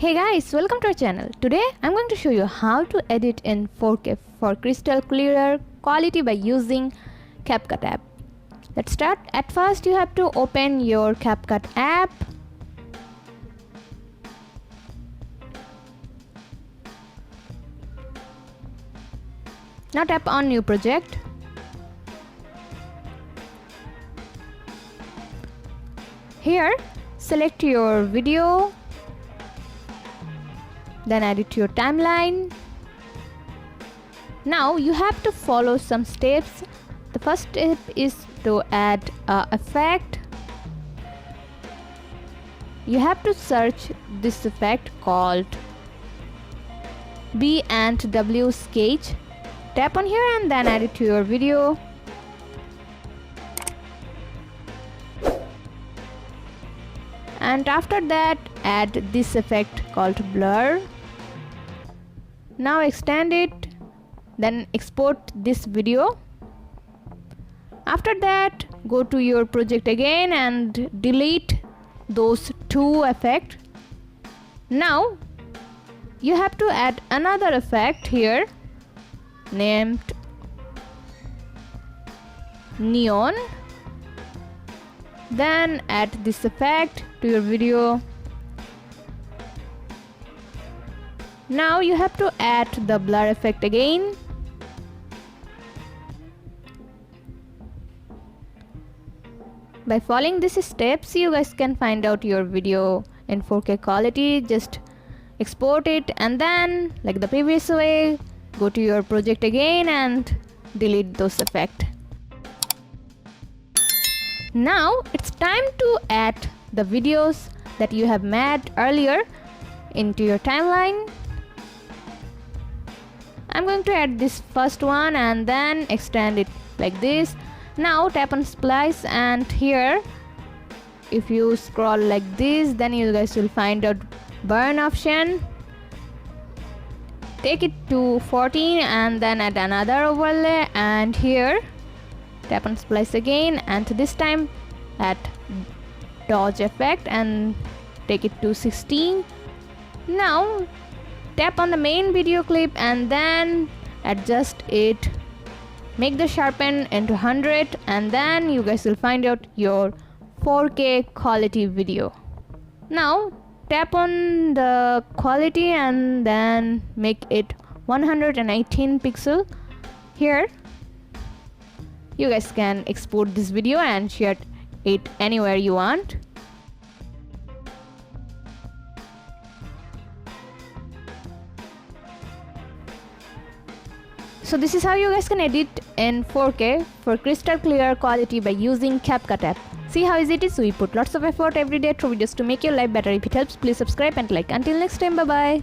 Hey guys, welcome to our channel. Today I'm going to show you how to edit in 4K for crystal clearer quality by using CapCut app. Let's start. At first you have to open your CapCut app. Now tap on new project. Here select your video, then add it to your timeline. Now you have to follow some steps. The first step is to add an effect. You have to search this effect called B and W sketch. Tap on here and then add it to your video. And after that add this effect called blur. Now extend it, then export this video. After that go to your project again and delete those two effects. Now you have to add another effect here named neon. Then add this effect to your video. Now you have to add the blur effect again. By following these steps, you guys can find out your video in 4K quality. Just export it and then, like the previous way, go to your project again and delete those effects. Now it's time to add the videos that you have made earlier into your timeline. I'm going to add this first one and then extend it like this. Now tap on splice, and here if you scroll like this, then you guys will find out burn option. Take it to 14 and then add another overlay, and here tap on splice again, and this time add dodge effect and take it to 16. Now tap on the main video clip and then adjust it, make the sharpen into 100, and then you guys will find out your 4K quality video. Now tap on the quality and then make it 118 pixel. Here you guys can export this video and share it anywhere you want. So this is how you guys can edit in 4K for crystal clear quality by using CapCut app. See how easy it is? We put lots of effort every day through videos to make your life better. If it helps, please subscribe and like. Until next time, bye bye.